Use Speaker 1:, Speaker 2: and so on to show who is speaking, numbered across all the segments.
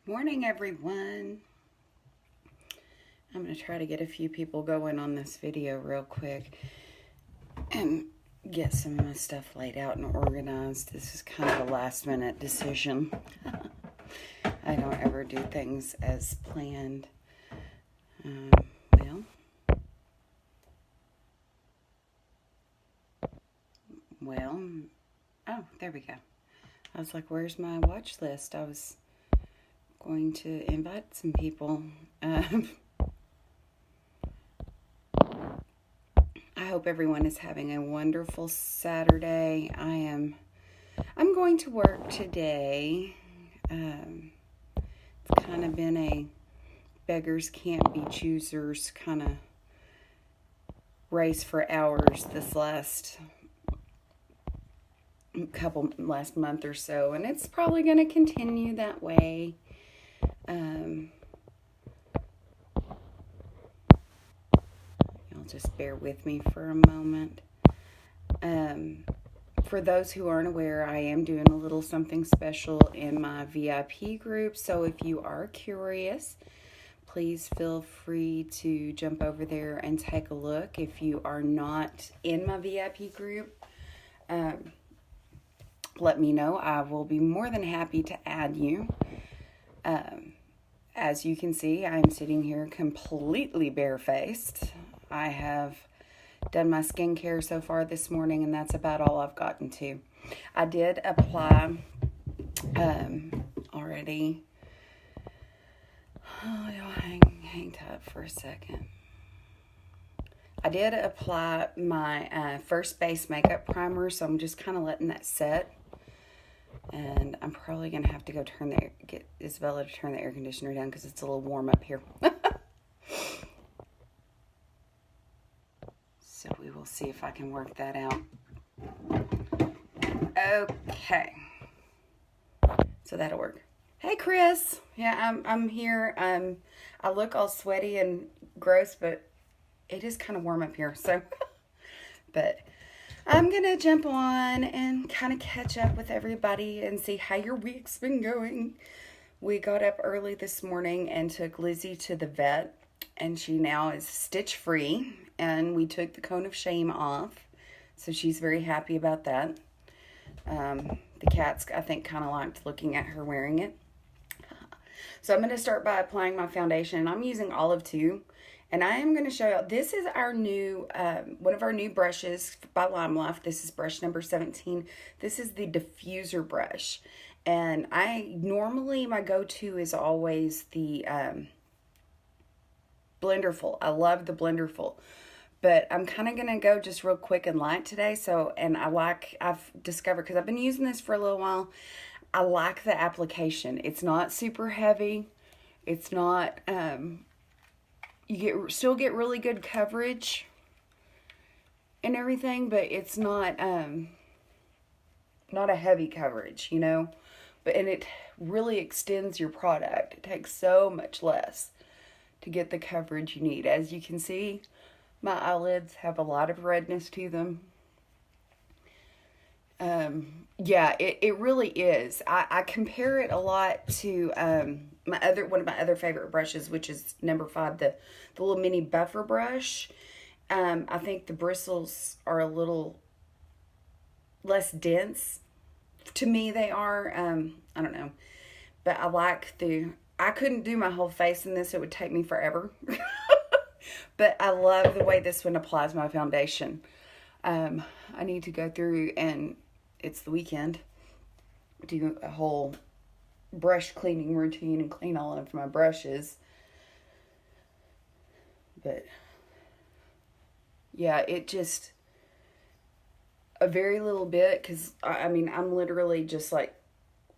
Speaker 1: Morning, everyone. I'm going to try to get a few people going on this video real quick and get some of my stuff laid out and organized. This is kind of a last minute decision. I don't ever do things as planned. Oh, there we go. I was like, where's my watch list? I was going to invite some people. I hope everyone is having a wonderful Saturday. I'm going to work today. It's kind of been a beggars can't be choosers kind of race for hours this last month or so, and it's probably going to continue that way. You'll just bear with me for a moment. For those who aren't aware, I am doing a little something special in my VIP group, so if you are curious, please feel free to jump over there and take a look. If you are not in my VIP group, let me know. I will be more than happy to add you. As you can see, I'm sitting here completely barefaced. I have done my skincare so far this morning, and that's about all I've gotten to. I did apply already. Oh, hang tight for a second. I did apply my first base makeup primer, so I'm just kind of letting that set. And I'm probably going to have to go get Isabella to turn the air conditioner down because it's a little warm up here. So we will see if I can work that out. Okay. So that'll work. Hey, Chris. Yeah, I'm here. I look all sweaty and gross, but it is kind of warm up here. So, but I'm going to jump on and kind of catch up with everybody and see how your week's been going. We got up early this morning and took Lizzie to the vet, and she now is stitch free, and we took the cone of shame off, so she's very happy about that. The cats, I think, kind of liked looking at her wearing it. So I'm going to start by applying my foundation. I'm using Olive 2. And I am going to show you, this is our new, one of our new brushes by Lime Life. This is brush number 17. This is the diffuser brush. And normally my go-to is always the Blenderful. I love the Blenderful. But I'm kind of going to go just real quick and light today. I've discovered, because I've been using this for a little while, I like the application. It's not super heavy. It's not... still get really good coverage and everything, but it's not a heavy coverage, you know. And it really extends your product. It takes so much less to get the coverage you need. As you can see, my eyelids have a lot of redness to them. Yeah, it really is. I compare it a lot to one of my other favorite brushes, which is number 5, the little mini buffer brush. I think the bristles are a little less dense. To me, they are. I don't know, but I couldn't do my whole face in this. It would take me forever. But I love the way this one applies my foundation. I need to go through, and it's the weekend, do a whole brush cleaning routine and clean all of my brushes. But yeah, it just a very little bit, because I'm literally just like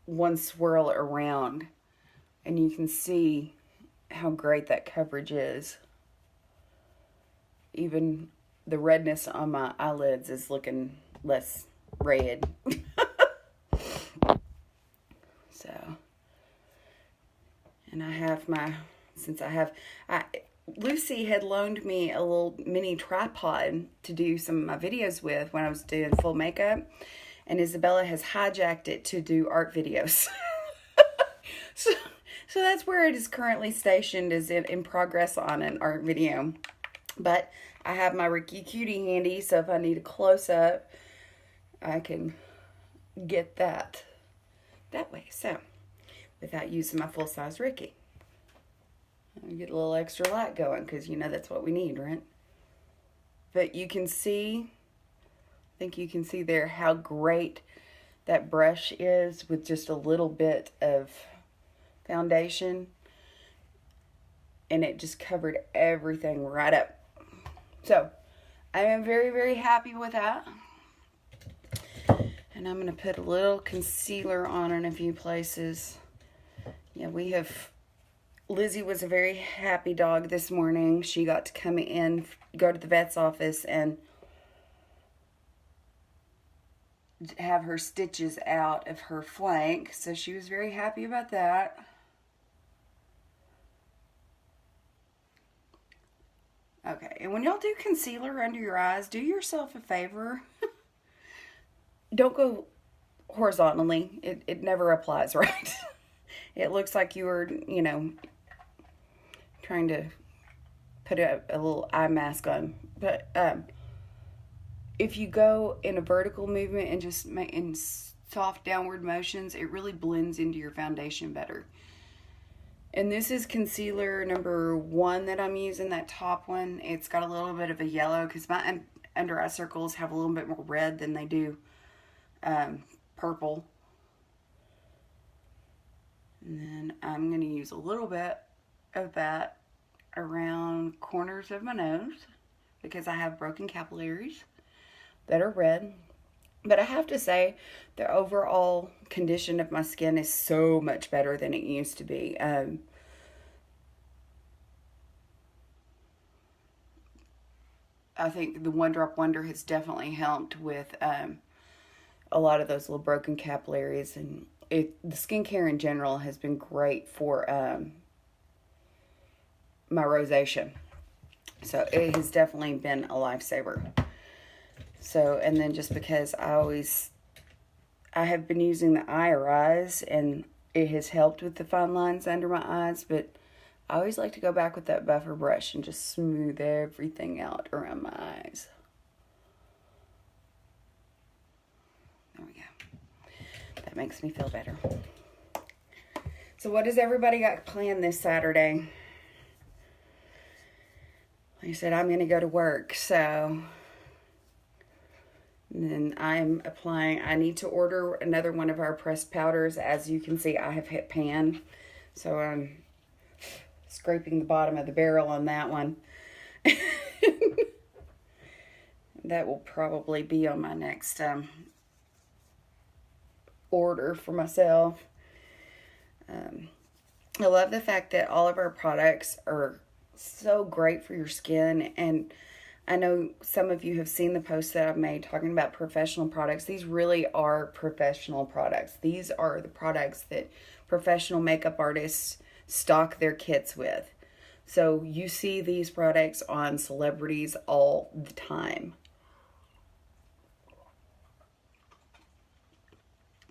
Speaker 1: one swirl around, and you can see how great that coverage is. Even the redness on my eyelids is looking less red. So, and Lucy had loaned me a little mini tripod to do some of my videos with when I was doing full makeup, and Isabella has hijacked it to do art videos. So that's where it is currently stationed, is in progress on an art video. But I have my Ricky Cutie handy, so if I need a close-up, I can get that way. So, without using my full-size Ricky. I get a little extra light going, because you know that's what we need, right? But you can see, I think you can see there how great that brush is with just a little bit of foundation. And it just covered everything right up. So, I am very, very happy with that. And I'm going to put a little concealer on in a few places. Yeah, Lizzie was a very happy dog this morning. She got to come in, go to the vet's office, and have her stitches out of her flank. So she was very happy about that. Okay, and when y'all do concealer under your eyes, do yourself a favor. Don't go horizontally. It never applies right. It looks like you were, you know, trying to put a little eye mask on. But if you go in a vertical movement and just in soft downward motions, it really blends into your foundation better. And this is concealer number 1 that I'm using, that top one. It's got a little bit of a yellow because my under eye circles have a little bit more red than they do purple. And then I'm going to use a little bit of that around corners of my nose because I have broken capillaries that are red. But I have to say, the overall condition of my skin is so much better than it used to be. I think the One Drop Wonder has definitely helped with a lot of those little broken capillaries. And the skincare in general has been great for my rosacea. So it has definitely been a lifesaver. So, and then just because I have been using the IRIs and it has helped with the fine lines under my eyes, but I always like to go back with that buffer brush and just smooth everything out around my eyes. There we go. That makes me feel better. So what does everybody got planned this Saturday? Like I said, I'm going to go to work, so... And then I'm applying, I need to order another one of our pressed powders. As you can see, I have hit pan. So I'm scraping the bottom of the barrel on that one. That will probably be on my next order for myself. I love the fact that all of our products are so great for your skin, and I know some of you have seen the posts that I've made talking about professional products. These really are professional products. These are the products that professional makeup artists stock their kits with. So you see these products on celebrities all the time.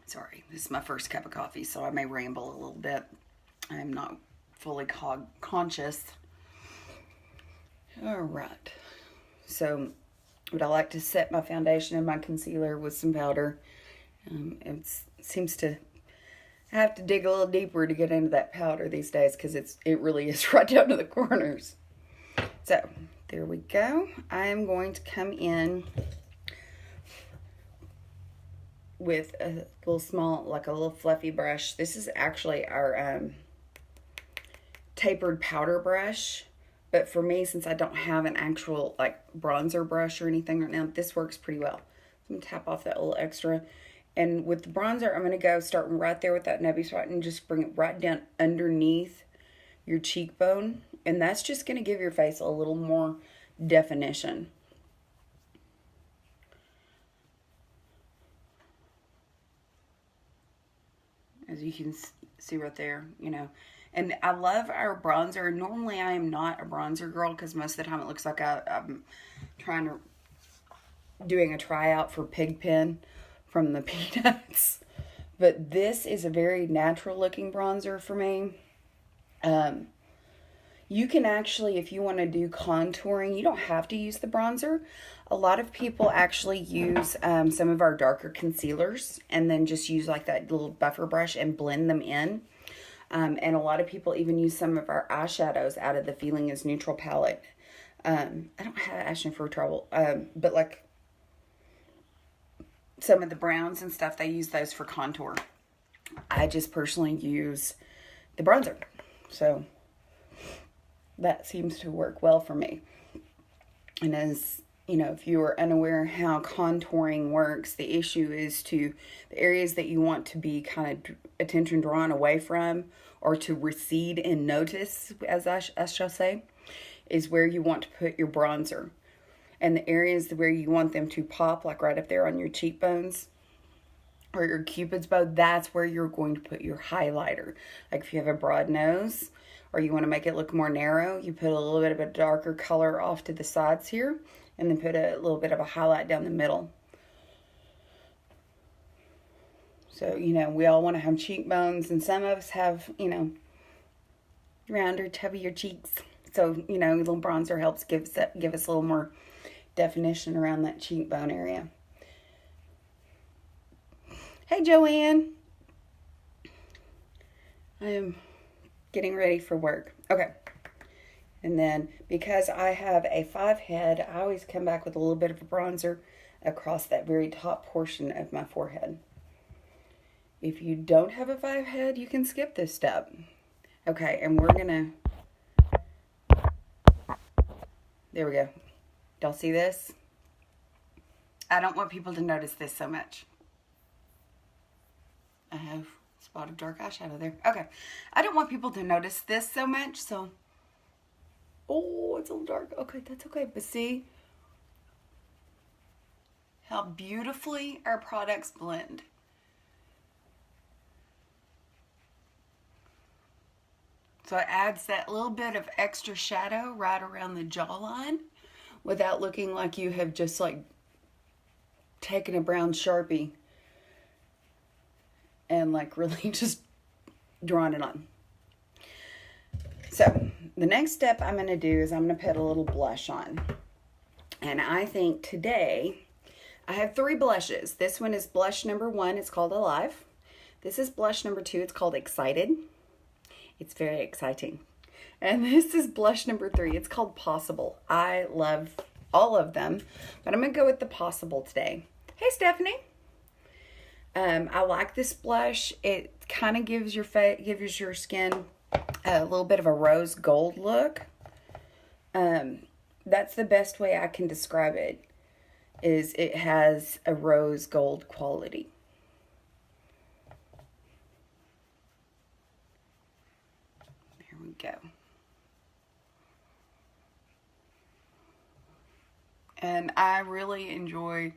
Speaker 1: Sorry, this is my first cup of coffee, so I may ramble a little bit. I'm not fully conscious. All right. So, but I like to set my foundation and my concealer with some powder. It seems to have to dig a little deeper to get into that powder these days because it really is right down to the corners. So, there we go. I am going to come in with a little small, like a little fluffy brush. This is actually our tapered powder brush. But for me, since I don't have an actual like bronzer brush or anything right now, this works pretty well. So I'm going to tap off that little extra. And with the bronzer, I'm going to go starting right there with that nubby spot and just bring it right down underneath your cheekbone. And that's just going to give your face a little more definition. As you can see right there, you know. And I love our bronzer. Normally, I am not a bronzer girl because most of the time it looks like I'm doing a tryout for Pigpen from the Peanuts. But this is a very natural looking bronzer for me. You can actually, if you want to do contouring, you don't have to use the bronzer. A lot of people actually use some of our darker concealers and then just use like that little buffer brush and blend them in. And a lot of people even use some of our eyeshadows out of the Feeling is Neutral palette. I don't have Ashen for trouble, but like some of the browns and stuff, they use those for contour. I just personally use the bronzer. So that seems to work well for me. And as you know, if you are unaware how contouring works, the issue is to the areas that you want to be kind of attention drawn away from or to recede in notice, as I shall say, is where you want to put your bronzer. And the areas where you want them to pop, like right up there on your cheekbones or your cupid's bow, that's where you're going to put your highlighter. Like if you have a broad nose or you want to make it look more narrow, you put a little bit of a darker color off to the sides here and then put a little bit of a highlight down the middle. So, you know, we all want to have cheekbones, and some of us have, you know, rounder, tubbier cheeks. So, you know, a little bronzer helps give us a little more definition around that cheekbone area. Hey, Joanne. I am getting ready for work. Okay. And then because I have a 5 head, I always come back with a little bit of a bronzer across that very top portion of my forehead. If you don't have a 5 head, you can skip this step. Okay, and we're gonna, there we go. Y'all see this? I don't want people to notice this so much. I have a spot of dark eyeshadow there. Okay, I don't want people to notice this so much, so, oh, it's a little dark. Okay, that's okay, but see how beautifully our products blend. So it adds that little bit of extra shadow right around the jawline without looking like you have just like taken a brown Sharpie and like really just drawn it on. So the next step I'm going to do is I'm going to put a little blush on. And I think today I have 3 blushes. This one is blush number 1. It's called Alive. This is blush number 2. It's called Excited. It's very exciting. And this is blush number 3. It's called Possible. I love all of them, but I'm going to go with the Possible today. Hey, Stephanie. I like this blush. It kind of gives your skin a little bit of a rose gold look. That's the best way I can describe it, is it has a rose gold quality. Go. And I really enjoy,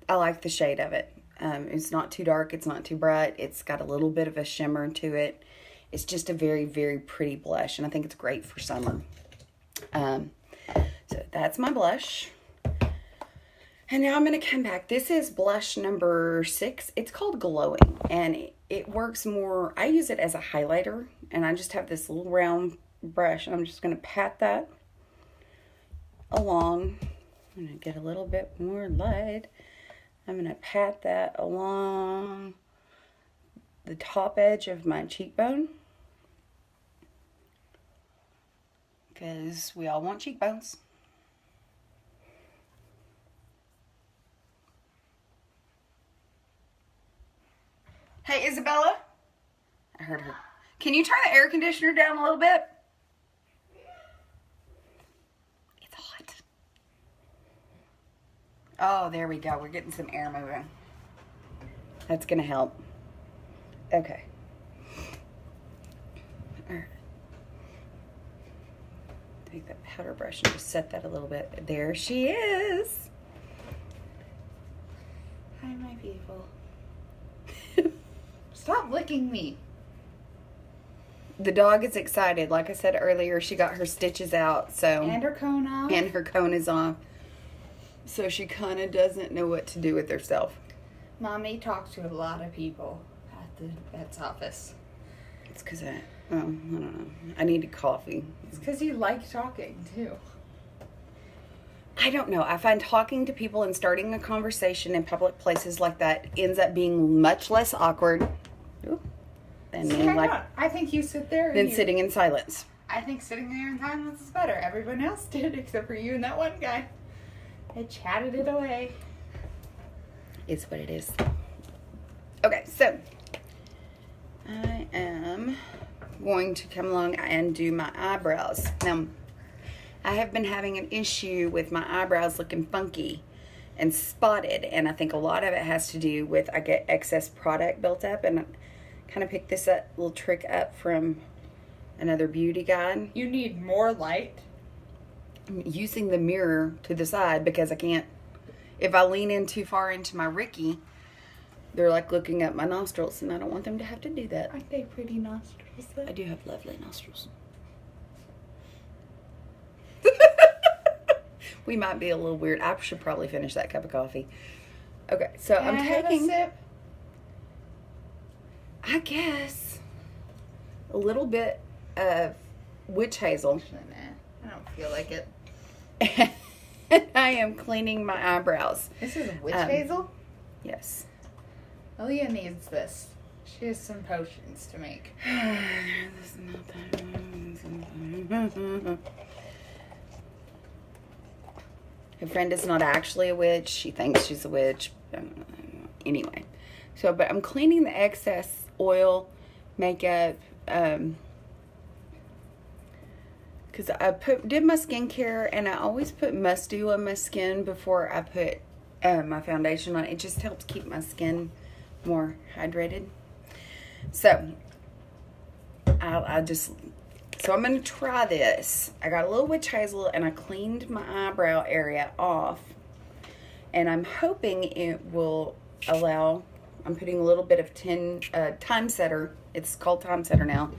Speaker 1: I like the shade of it. It's not too dark, it's not too bright, it's got a little bit of a shimmer to it. It's just a very, very pretty blush, and I think it's great for summer. So that's my blush. And now I'm going to come back. This is blush number 6. It's called Glowing, and it works more, I use it as a highlighter, and I just have this little round brush, and I'm just going to pat that along. I'm going to get a little bit more light. I'm going to pat that along the top edge of my cheekbone, because we all want cheekbones. Hey, Isabella. I heard her. Can you turn the air conditioner down a little bit? It's hot. Oh, there we go. We're getting some air moving. That's going to help. Okay. All right. Take that powder brush and just set that a little bit. There she is. Hi, my people.
Speaker 2: Stop licking me.
Speaker 1: The dog is excited. Like I said earlier, she got her stitches out.
Speaker 2: And her cone off.
Speaker 1: And her cone is off. So she kind of doesn't know what to do with herself.
Speaker 2: Mommy talks to a lot of people at the vet's office.
Speaker 1: It's because I don't know. I needed coffee.
Speaker 2: It's because you like talking, too.
Speaker 1: I don't know. I find talking to people and starting a conversation in public places like that ends up being much less awkward than
Speaker 2: See, I think you sit there and
Speaker 1: sitting in silence.
Speaker 2: I think sitting there in silence is better. Everyone else did, except for you and that one guy. They chatted it away.
Speaker 1: It's what it is. Okay, so I am going to come along and do my eyebrows. Now, I have been having an issue with my eyebrows looking funky and spotted, and I think a lot of it has to do with I get excess product built up, and I kind of picked this little trick up from another beauty guide.
Speaker 2: You need more light.
Speaker 1: I'm using the mirror to the side because I can't, if I lean in too far into my Ricky, they're like looking at my nostrils, and I don't want them to have to do that.
Speaker 2: Aren't they pretty nostrils, though?
Speaker 1: I do have lovely nostrils. We might be a little weird. I should probably finish that cup of coffee. Okay, so
Speaker 2: Can
Speaker 1: I'm
Speaker 2: I have a
Speaker 1: taking,
Speaker 2: sip?
Speaker 1: I guess, a little bit of witch hazel.
Speaker 2: Actually, nah, I don't feel like it.
Speaker 1: And I am cleaning my eyebrows.
Speaker 2: This is witch hazel?
Speaker 1: Yes.
Speaker 2: Aaliyah needs this. She has some potions to make.
Speaker 1: This is not that. Her friend is not actually a witch. She thinks she's a witch. Anyway. So, but I'm cleaning the excess oil, makeup, because I did my skincare, and I always put Must Do on my skin before I put my foundation on. It just helps keep my skin more hydrated. So, so I'm going to try this. I got a little witch hazel, and I cleaned my eyebrow area off, and I'm hoping it will allow, I'm putting a little bit of Time Setter, it's called Time Setter now,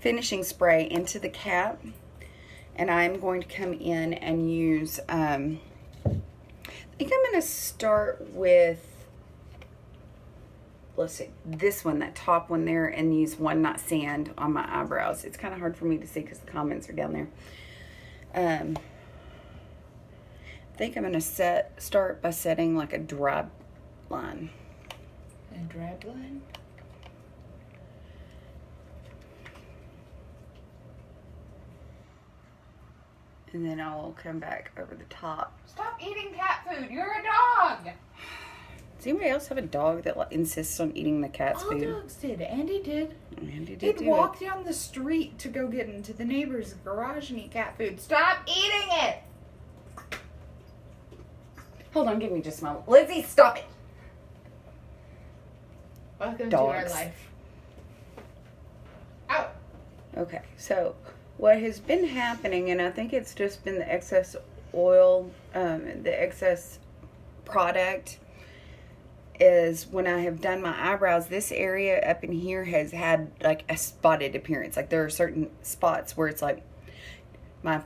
Speaker 1: finishing spray into the cap, and I'm going to come in and use, I think I'm going to start with, let's see, this one, that top one there, and use One Night Stand on my eyebrows. It's kind of hard for me to see because the comments are down there. I think I'm going to start by setting like a dry line.
Speaker 2: A dry line?
Speaker 1: And then I'll come back over the top.
Speaker 2: Stop eating cat food. You're a dog.
Speaker 1: Does anybody else have a dog that insists on eating the cat's
Speaker 2: All
Speaker 1: food?
Speaker 2: dogs did. Andy did.
Speaker 1: Andy did.
Speaker 2: He'd walk down the street to go get into the neighbor's garage and eat cat food. Stop eating it!
Speaker 1: Hold on, give me just a moment. Lizzie, stop it!
Speaker 2: Welcome
Speaker 1: Dogs.
Speaker 2: to our life. Out.
Speaker 1: Okay, so what has been happening, and I think it's just been the excess oil, the excess product, is when I have done my eyebrows, this area up in here has had like a spotted appearance. Like there are certain spots where it's like my,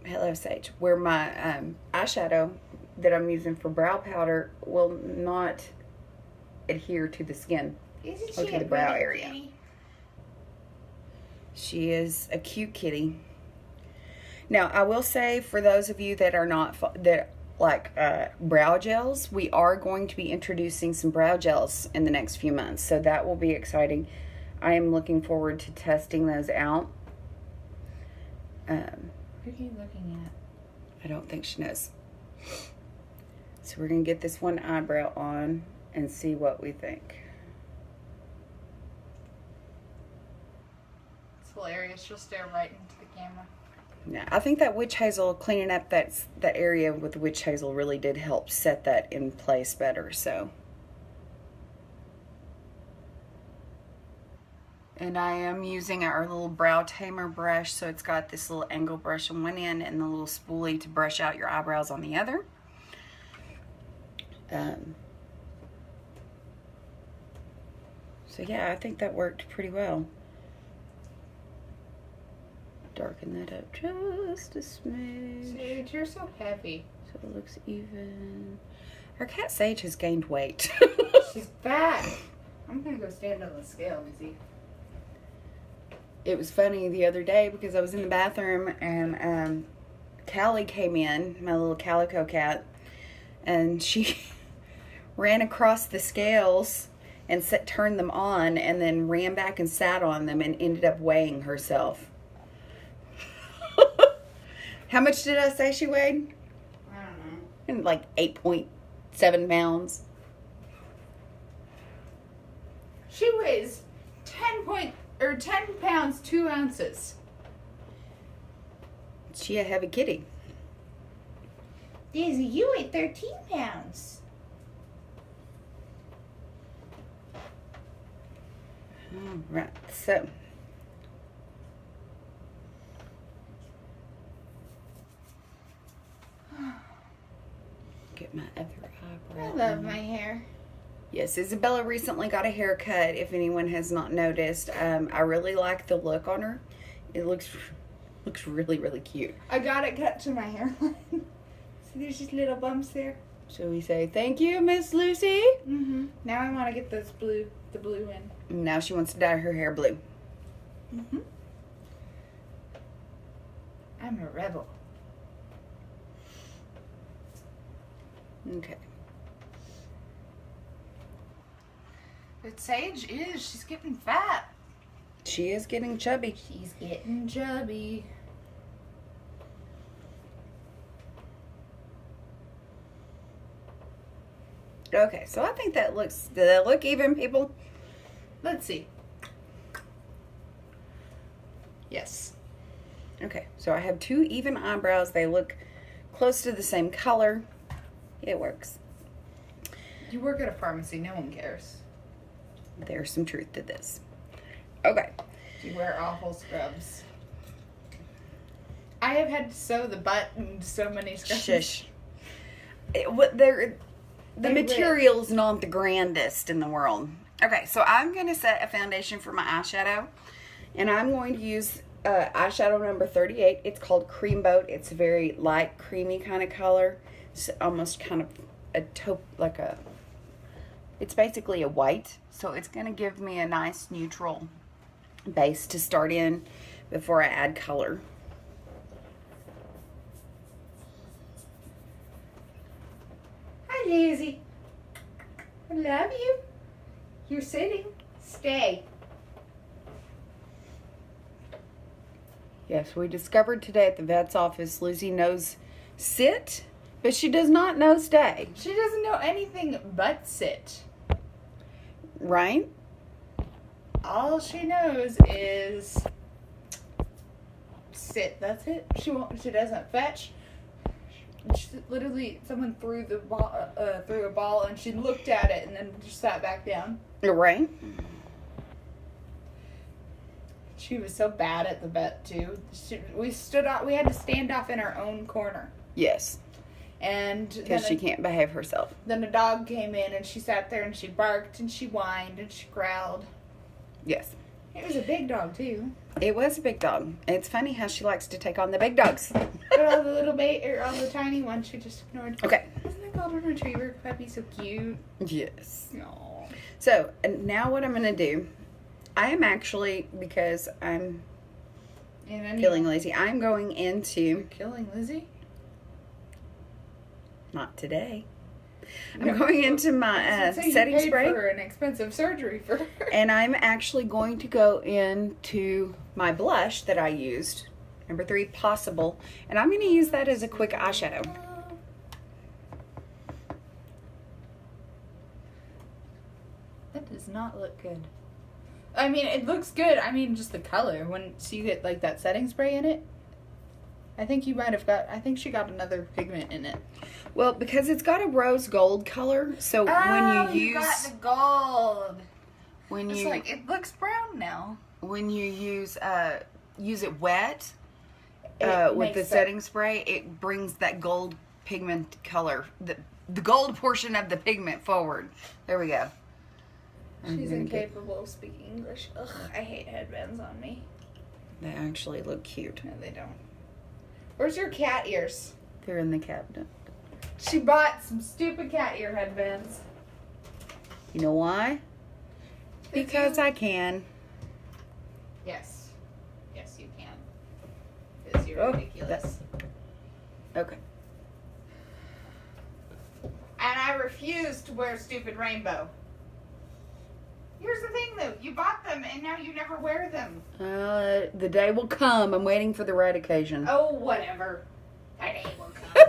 Speaker 1: hello Sage, where my eyeshadow that I'm using for brow powder will not adhere to the skin or to the brow area.
Speaker 2: Kitty?
Speaker 1: She is a cute kitty. Now, I will say, for those of you that are not, that like brow gels, we are going to be introducing some brow gels in the next few months. So that will be exciting. I am looking forward to testing those out.
Speaker 2: Who are you looking at?
Speaker 1: I don't think she knows. So we're going to get this one eyebrow on and see what we think.
Speaker 2: It's hilarious. She'll stare right into the camera.
Speaker 1: Yeah, I think that witch hazel, cleaning up that area with the witch hazel really did help set that in place better, so. And I am using our little brow tamer brush, so it's got this little angle brush on one end and the little spoolie to brush out your eyebrows on the other. So yeah, I think that worked pretty well. Darken that up just a smidge.
Speaker 2: Sage, you're so heavy.
Speaker 1: So it looks even. Our cat Sage has gained weight.
Speaker 2: She's fat. I'm gonna go stand on the scale and see.
Speaker 1: it was funny the other day because I was in the bathroom and Callie came in, my little calico cat, and she ran across the scales and turned them on and then ran back and sat on them and ended up weighing herself. How much did I say she weighed?
Speaker 2: I don't know.
Speaker 1: And like 8.7 pounds.
Speaker 2: She weighs 10 pounds, 2 ounces.
Speaker 1: She a heavy kitty.
Speaker 2: Daisy, you weigh 13 pounds.
Speaker 1: All right, so get my other eyebrow.
Speaker 2: I love my hair.
Speaker 1: Yes, Isabella recently got a haircut, if anyone has not noticed. I really like the look on her. It looks really, really cute.
Speaker 2: I got it cut to my hairline. See, there's just little bumps there.
Speaker 1: So we say, thank you, Miss Lucy.
Speaker 2: Mm-hmm. Now I want to get the blue in.
Speaker 1: Now she wants to dye her hair blue.
Speaker 2: Mm-hmm. I'm a rebel.
Speaker 1: Okay.
Speaker 2: But Sage she's getting fat.
Speaker 1: She is getting chubby.
Speaker 2: She's getting chubby.
Speaker 1: Okay, so I think that looks, does that look even, people?
Speaker 2: Let's see. Yes.
Speaker 1: Okay, so I have 2 even eyebrows. They look close to the same color. It works.
Speaker 2: You work at a pharmacy, no one cares.
Speaker 1: There's some truth to this. Okay.
Speaker 2: You wear awful scrubs. I have had to sew the butt in so many scrubs.
Speaker 1: Shush. The
Speaker 2: They
Speaker 1: material's not the grandest in the world. Okay, so I'm going to set a foundation for my eyeshadow. And I'm going to use eyeshadow number 38. It's called Cream Boat. It's a very light, creamy kind of color. It's almost kind of a taupe, like a... It's basically a white. So it's going to give me a nice neutral base to start in before I add color.
Speaker 2: Hi, Daisy. I love you. You're sitting. Stay.
Speaker 1: Yes, we discovered today at the vet's office Lucy knows sit, but she does not know stay.
Speaker 2: She doesn't know anything but sit.
Speaker 1: Right?
Speaker 2: All she knows is sit. That's it. She doesn't fetch. She, literally, someone threw a ball, and she looked at it and then just sat back down.
Speaker 1: Right?
Speaker 2: She was so bad at the vet too. We had to stand off in our own corner.
Speaker 1: Yes.
Speaker 2: And
Speaker 1: Because she can't behave herself.
Speaker 2: Then a dog came in and she sat there and she barked and she whined and she growled.
Speaker 1: Yes.
Speaker 2: It was a big dog too.
Speaker 1: It was a big dog. It's funny how she likes to take on the big dogs.
Speaker 2: But all the all the tiny ones she just ignored.
Speaker 1: Okay.
Speaker 2: Isn't the golden retriever puppy so cute?
Speaker 1: Yes.
Speaker 2: Aww.
Speaker 1: So, now what I'm going to do, I am actually, because I'm feeling lazy, I'm going into...
Speaker 2: Killing Lizzie?
Speaker 1: Not today. I'm going into my setting
Speaker 2: you paid
Speaker 1: spray.
Speaker 2: for an expensive surgery for her.
Speaker 1: And I'm actually going to go into my blush that I used. Number 3, Possible. And I'm going to use that as a quick eyeshadow.
Speaker 2: That does not look good. I mean, it looks good. I mean, just the color. Once you get, like, that setting spray in it, I think you might have I think she got another pigment in it.
Speaker 1: Well, because it's got a rose gold color, so when you use...
Speaker 2: got the gold.
Speaker 1: When
Speaker 2: It's
Speaker 1: you...
Speaker 2: like, it looks brown now.
Speaker 1: When you use it wet
Speaker 2: It
Speaker 1: with the
Speaker 2: makes
Speaker 1: setting spray, it brings that gold pigment color, the gold portion of the pigment forward. There we go.
Speaker 2: She's incapable of speaking English. Ugh, I hate headbands on me.
Speaker 1: They actually look cute.
Speaker 2: No, they don't. Where's your cat ears?
Speaker 1: They're in the cabinet.
Speaker 2: She bought some stupid cat ear headbands.
Speaker 1: You know why? Because I can.
Speaker 2: Yes. you're
Speaker 1: Oh,
Speaker 2: ridiculous.
Speaker 1: Okay.
Speaker 2: And I refuse to wear stupid rainbow. Here's the thing, though. You bought them, and now you never wear them.
Speaker 1: The day will come. I'm waiting for the right occasion.
Speaker 2: Oh, whatever. That day will come.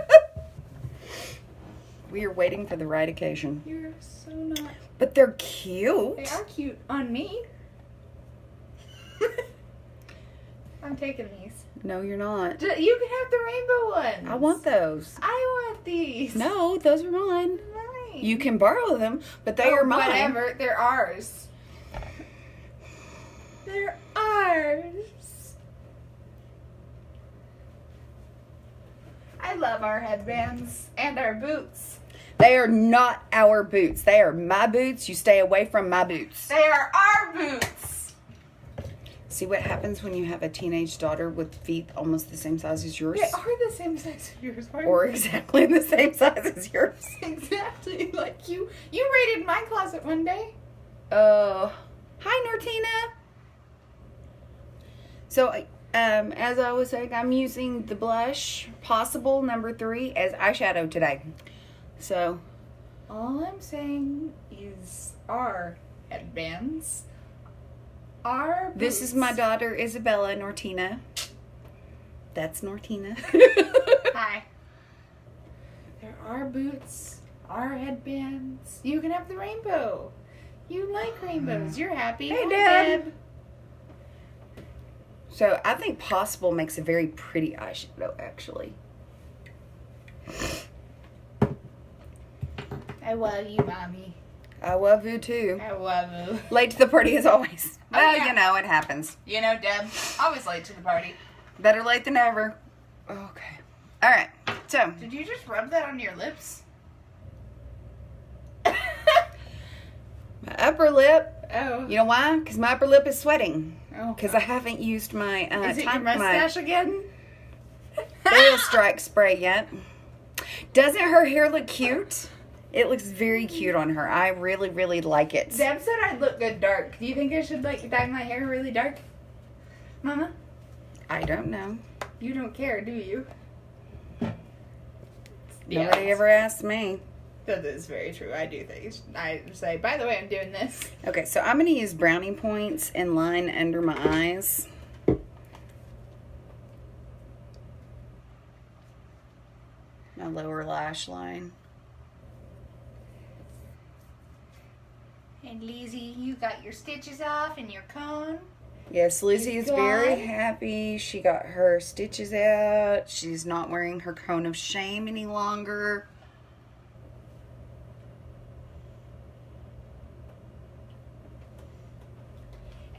Speaker 1: We are waiting for the right occasion.
Speaker 2: You're so not.
Speaker 1: But they're cute.
Speaker 2: They are cute on me. I'm taking these.
Speaker 1: No, you're not.
Speaker 2: You can have the rainbow ones.
Speaker 1: I want those.
Speaker 2: I want these.
Speaker 1: No, those are mine.
Speaker 2: Mine.
Speaker 1: You can borrow them, but they are mine.
Speaker 2: Whatever. They're ours. They're ours. I love our headbands and our boots.
Speaker 1: They are not our boots. They are my boots. You stay away from my boots.
Speaker 2: They are our boots.
Speaker 1: See what happens when you have a teenage daughter with feet almost the same size as yours?
Speaker 2: They are the same size as yours, aren't
Speaker 1: Or exactly the same size as yours.
Speaker 2: Exactly. Like you raided my closet one day.
Speaker 1: Hi, Nortina. So, as I was saying, I'm using the blush Possible number 3 as eyeshadow today. So,
Speaker 2: All I'm saying is our headbands. Our boots.
Speaker 1: this is my daughter, Isabella Nortina. That's Nortina.
Speaker 2: Hi. There are boots, our headbands. You can have the rainbow. You like rainbows. You're happy.
Speaker 1: Hey,
Speaker 2: Hi,
Speaker 1: Dad.
Speaker 2: Deb.
Speaker 1: So, I think Possible makes a very pretty eyeshadow, actually.
Speaker 2: I love you, Mommy.
Speaker 1: I love you, too.
Speaker 2: I love you.
Speaker 1: Late to the party as always.
Speaker 2: Oh,
Speaker 1: Well,
Speaker 2: yeah.
Speaker 1: you know, it happens.
Speaker 2: You know, Deb, always late to the party.
Speaker 1: Better late than never. Okay. All right. So,
Speaker 2: Did you just rub that on your lips?
Speaker 1: my upper lip.
Speaker 2: Oh.
Speaker 1: You know why? Because my upper lip is sweating.
Speaker 2: Oh.
Speaker 1: Because I haven't used my
Speaker 2: Is it your mustache again?
Speaker 1: oil strike spray yet. Doesn't her hair look cute? It looks very cute on her. I really, really like it.
Speaker 2: Deb said I'd look good dark. Do you think I should dye my hair really dark? Mama?
Speaker 1: I don't know.
Speaker 2: You don't care, do you?
Speaker 1: Nobody ever asked me.
Speaker 2: That is very true. I do things. I say, by the way, I'm doing this.
Speaker 1: Okay, so I'm going to use brownie points and line under my eyes. My lower lash line.
Speaker 2: And Lizzie, you got your stitches off and your cone.
Speaker 1: Yes, Lizzie is very
Speaker 2: Why?
Speaker 1: happy. She got her stitches out. She's not wearing her cone of shame any longer.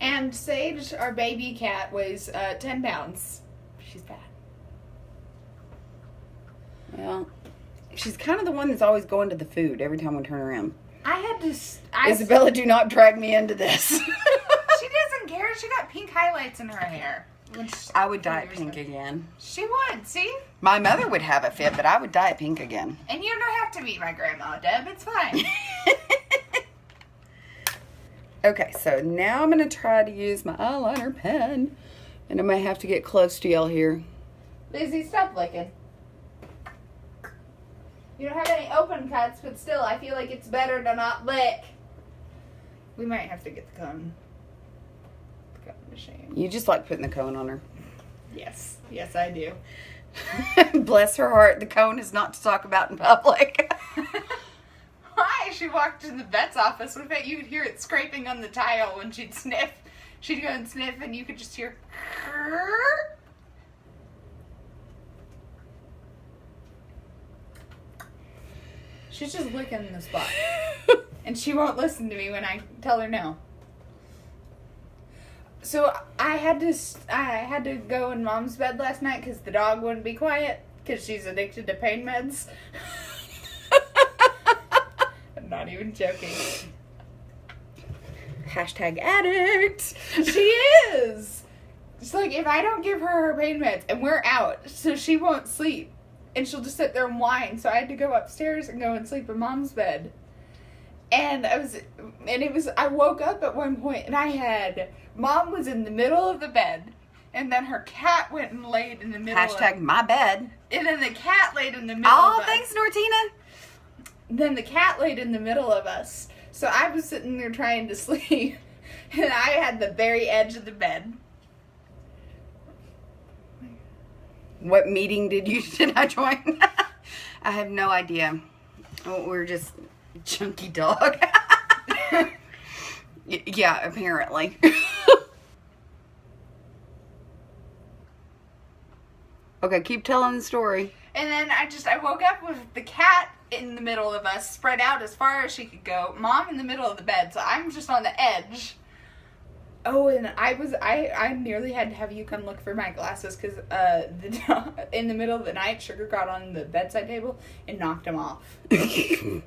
Speaker 2: And Sage, our baby cat, weighs 10 pounds. She's fat.
Speaker 1: Well, she's kind of the one that's always going to the food every time we turn around.
Speaker 2: I had to...
Speaker 1: Isabella, do not drag me into this.
Speaker 2: She doesn't care. She got pink highlights in her hair.
Speaker 1: I would dye it pink again.
Speaker 2: She would, see?
Speaker 1: My mother would have it fit, but I would dye it pink again.
Speaker 2: And you don't have to be my grandma, Deb. It's fine.
Speaker 1: Okay, so now I'm going to try to use my eyeliner pen. And I may have to get close to y'all here.
Speaker 2: Lizzie, stop licking. You don't have any open cuts, but still, I feel like it's better to not lick. We might have to get the cone. The cone machine.
Speaker 1: You just like putting the cone on her.
Speaker 2: Yes. Yes, I do.
Speaker 1: Bless her heart, the cone is not to talk about in public.
Speaker 2: Why? She walked to the vet's office with it. You could hear it scraping on the tile when she'd sniff. She'd go and sniff, and you could just hear... She's just licking the spot. And she won't listen to me when I tell her no. So I had to go in Mom's bed last night because the dog wouldn't be quiet because she's addicted to pain meds. I'm not even joking.
Speaker 1: Hashtag addict.
Speaker 2: She is. It's like if I don't give her pain meds and we're out, so she won't sleep. And she'll just sit there and whine. So I had to go upstairs and go and sleep in Mom's bed. And I woke up at one point and Mom was in the middle of the bed And then her cat went and laid in the middle
Speaker 1: Hashtag my bed.
Speaker 2: And then the cat laid in the middle
Speaker 1: Oh,
Speaker 2: of
Speaker 1: thanks,
Speaker 2: us.
Speaker 1: Nortina.
Speaker 2: Then the cat laid in the middle of us. So I was sitting there trying to sleep. And I had the very edge of the bed.
Speaker 1: What meeting did I join? I have no idea. Oh, we're just chunky dog. Yeah, apparently. Okay, keep telling the story.
Speaker 2: And then I woke up with the cat in the middle of us, spread out as far as she could go. Mom in the middle of the bed, so I'm just on the edge. Oh, and I nearly had to have you come look for my glasses because in the middle of the night, Sugar got on the bedside table and knocked them off. And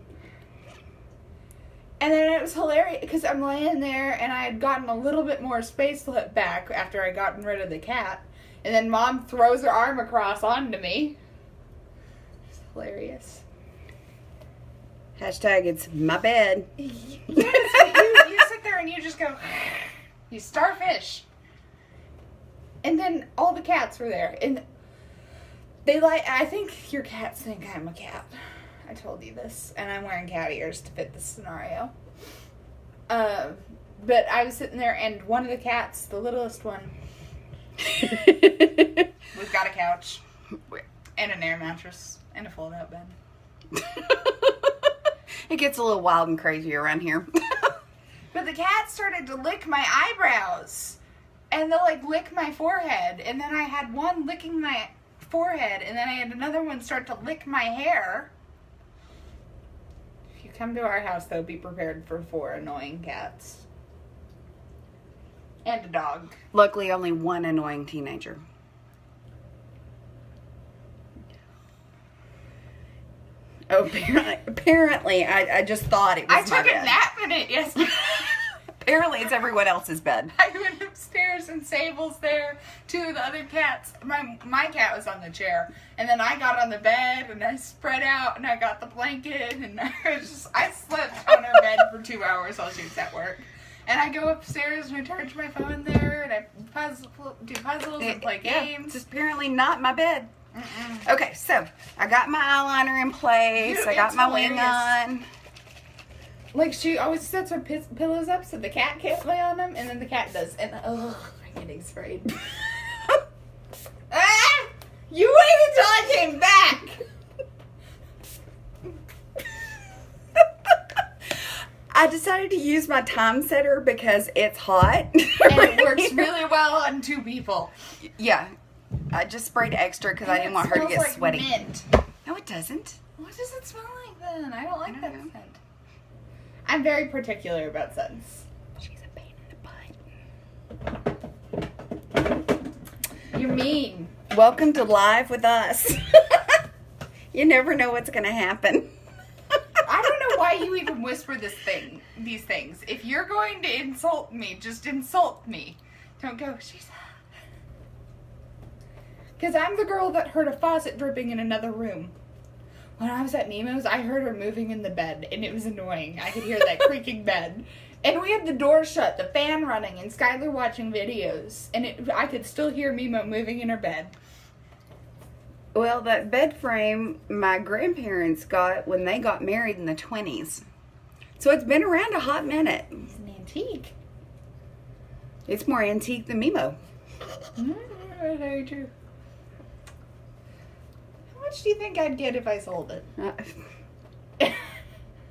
Speaker 2: then it was hilarious because I'm laying there and I had gotten a little bit more space left back after I gotten rid of the cat. And then Mom throws her arm across onto me. It's hilarious.
Speaker 1: Hashtag it's my bed.
Speaker 2: Yes, you sit there and you just go, you starfish. And then all the cats were there. And I think your cats think I'm a cat. I told you this. And I'm wearing cat ears to fit this scenario. But I was sitting there and one of the cats, the littlest one, we've got a couch and an air mattress and a fold-out bed.
Speaker 1: It gets a little wild and crazy around here.
Speaker 2: But the cat started to lick my eyebrows. And they'll lick my forehead. And then I had one licking my forehead. And then I had another one start to lick my hair. If you come to our house, though, be prepared for 4 annoying cats. And a dog.
Speaker 1: Luckily, only one annoying teenager. Oh, apparently, I just thought it was
Speaker 2: I
Speaker 1: my
Speaker 2: took a
Speaker 1: bed.
Speaker 2: nap in it yesterday.
Speaker 1: Apparently, it's everyone else's bed.
Speaker 2: I went upstairs and Sable's there. 2 of the other cats. My cat was on the chair. And then I got on the bed and I spread out and I got the blanket and I slept on her bed for 2 hours while she was at work. And I go upstairs and I charge my phone there and I do puzzles and play games.
Speaker 1: It's apparently not my bed.
Speaker 2: Mm-mm.
Speaker 1: Okay, so I got my eyeliner in place.
Speaker 2: Dude,
Speaker 1: I got
Speaker 2: it's
Speaker 1: my wing
Speaker 2: hilarious.
Speaker 1: on.
Speaker 2: She always sets her pillows up so the cat can't lay on them, and then the cat does. And I'm getting sprayed. Ah! You waited till I came back.
Speaker 1: I decided to use my time setter because it's hot.
Speaker 2: And it works really well on 2 people.
Speaker 1: Yeah. I just sprayed extra because I didn't want her to get sweaty.
Speaker 2: Mint.
Speaker 1: No, it doesn't.
Speaker 2: What does it smell like then? I don't like
Speaker 1: I
Speaker 2: that
Speaker 1: don't know.
Speaker 2: scent. I'm very particular about scents.
Speaker 1: She's a pain in the butt.
Speaker 2: You're mean.
Speaker 1: Welcome to Live with Us. You never know what's going to happen.
Speaker 2: I don't know why you even whisper these things. If you're going to insult me, just insult me. Don't go, she's... Because I'm the girl that heard a faucet dripping in another room. When I was at Nemo's, I heard her moving in the bed, and it was annoying. I could hear that creaking bed. And we had the door shut, the fan running, and Skylar watching videos. And I could still hear Mimo moving in her bed.
Speaker 1: Well, that bed frame my grandparents got when they got married in the 20s. So it's been around a hot minute.
Speaker 2: It's an antique.
Speaker 1: It's more antique than Mimo.
Speaker 2: Very true. How much do you think I'd get if I sold it?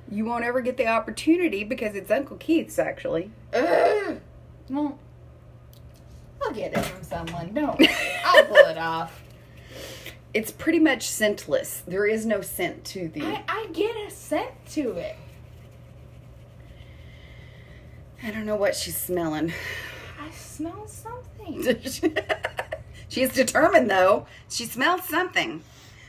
Speaker 1: You won't ever get the opportunity because it's Uncle Keith's, actually.
Speaker 2: Well, I'll get it from someone. Don't worry. I'll pull it off.
Speaker 1: It's pretty much scentless. There is no scent to the...
Speaker 2: I get a scent to it.
Speaker 1: I don't know what she's smelling.
Speaker 2: I smell something.
Speaker 1: She's determined, though. She smells something.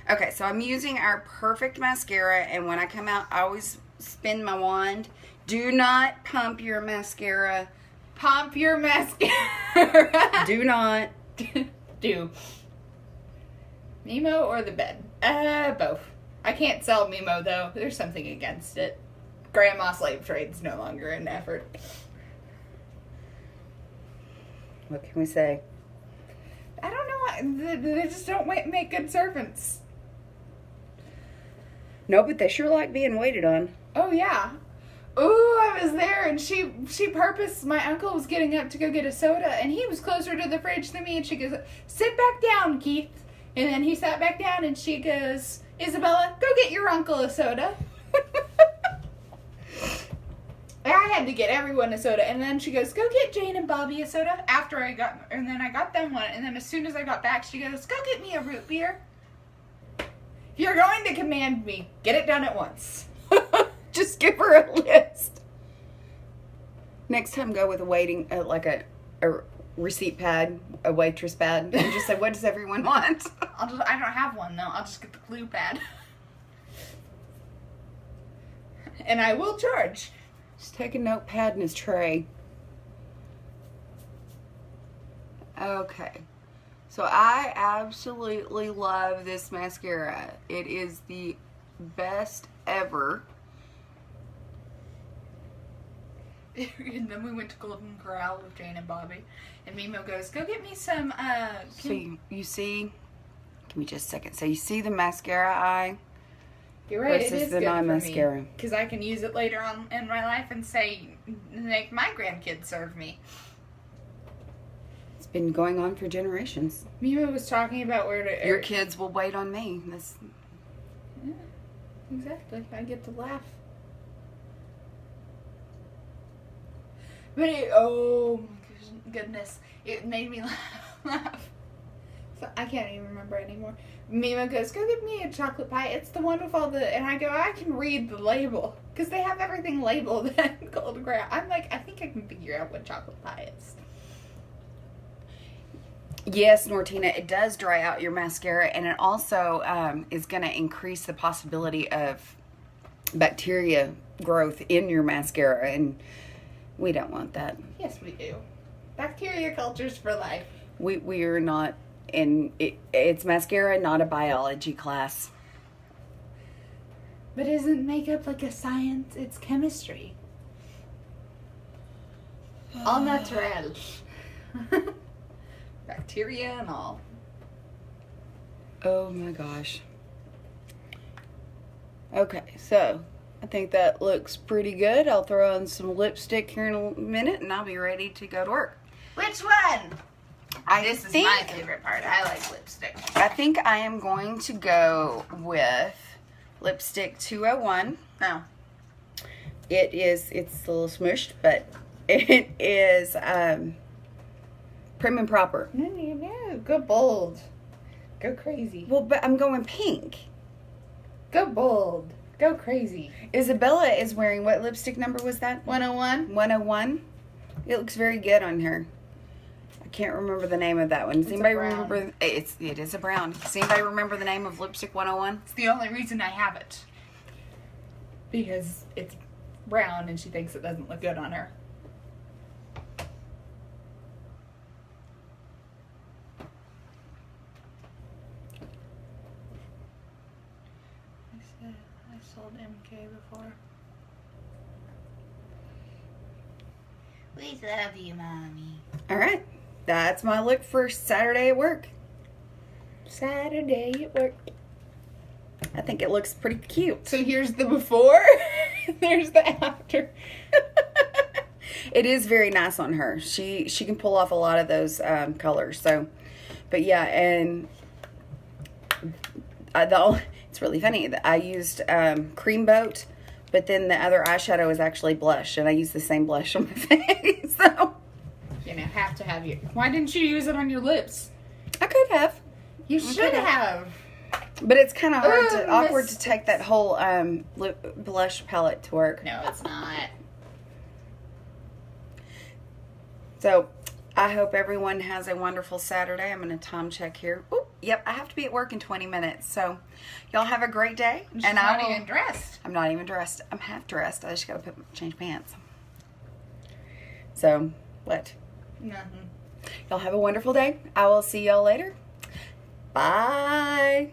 Speaker 1: Okay, so I'm using our Perfect mascara, and when I come out, I always spin my wand. Do not pump your mascara.
Speaker 2: Pump your mascara.
Speaker 1: Do not.
Speaker 2: Do. Mimo or the bed? Both. I can't sell Mimo, though. There's something against it. Grandma slave trade's no longer an effort.
Speaker 1: What can we say?
Speaker 2: They just don't make good servants.
Speaker 1: No, but they sure like being waited on.
Speaker 2: Oh, yeah. Ooh, I was there, and she my uncle was getting up to go get a soda, and he was closer to the fridge than me, and she goes, sit back down, Keith. And then he sat back down, and she goes, Isabella, go get your uncle a soda. I had to get everyone a soda, and then she goes, go get Jane and Bobby a soda. And then I got them one, and then as soon as I got back, she goes, go get me a root beer. If you're going to command me, get it done at once.
Speaker 1: Just give her a list. Next time, go with a receipt pad, a waitress pad, and just say, what does everyone want?
Speaker 2: I don't have one, though. I'll just get the glue pad. And I will charge.
Speaker 1: Just take a notepad and his tray. Okay. So I absolutely love this mascara. It is the best ever.
Speaker 2: And then we went to Golden Corral with Jane and Bobby. And Mimo goes, go get me some,
Speaker 1: So you see, give me just a second. So you see the mascara eye?
Speaker 2: You're right,
Speaker 1: versus
Speaker 2: it is
Speaker 1: the
Speaker 2: good
Speaker 1: non-mascara.
Speaker 2: for me. Because I can use it later on in my life and say, make my grandkids serve me.
Speaker 1: It's been going on for generations.
Speaker 2: Mimo was talking about where to...
Speaker 1: Your kids will wait on me.
Speaker 2: Yeah, exactly. I get to laugh. But oh my goodness, it made me laugh. So I can't even remember anymore. Mima goes, go get me a chocolate pie. It's the one with all the... And I go, I can read the label. Because they have everything labeled at Golden Corral. I'm like, I think I can figure out what chocolate pie is.
Speaker 1: Yes, Nortina, it does dry out your mascara. And it also is going to increase the possibility of bacteria growth in your mascara. And we don't want that.
Speaker 2: Yes, we do. Bacteria cultures for life.
Speaker 1: We are not... And it's mascara, not a biology class.
Speaker 2: But isn't makeup like a science? It's chemistry. All natural. Bacteria and all.
Speaker 1: Oh my gosh. Okay, so I think that looks pretty good. I'll throw on some lipstick here in a minute and I'll be ready to go to work.
Speaker 2: Which one? This is my favorite part. I like lipstick.
Speaker 1: I think I am going to go with lipstick 201.
Speaker 2: No.
Speaker 1: It's a little smushed, but it is prim and proper.
Speaker 2: No. Go bold. Go crazy.
Speaker 1: Well, but I'm going pink.
Speaker 2: Go bold. Go crazy.
Speaker 1: Isabella is wearing, what lipstick number was that?
Speaker 2: 101.
Speaker 1: 101. It looks very good on her. I can't remember the name of that one. Does anybody remember? It is a brown. Does anybody remember the name of Lipstick 101?
Speaker 2: It's the only reason I have it. Because it's brown and she thinks it doesn't look good on her. I sold MK before. We love you, Mommy.
Speaker 1: All right. That's my look for Saturday at work.
Speaker 2: Saturday at work.
Speaker 1: I think it looks pretty cute.
Speaker 2: So here's the before. There's the after.
Speaker 1: It is very nice on her. She can pull off a lot of those colors. So, but yeah, and it's really funny. I used Cream Boat, but then the other eyeshadow is actually blush, and I used the same blush on my face. So.
Speaker 2: You know, have to have you. Why didn't you use it on your lips?
Speaker 1: I could have.
Speaker 2: You should have.
Speaker 1: But it's kind of awkward to take that whole lip blush palette to work.
Speaker 2: No, it's not.
Speaker 1: So, I hope everyone has a wonderful Saturday. I'm going to time check here. Oh, yep, I have to be at work in 20 minutes. So, y'all have a great day.
Speaker 2: She's not even dressed.
Speaker 1: I'm not even dressed. I'm half dressed. I just got to change pants. So, what?
Speaker 2: Nothing.
Speaker 1: Y'all have a wonderful day. I will see y'all later. Bye.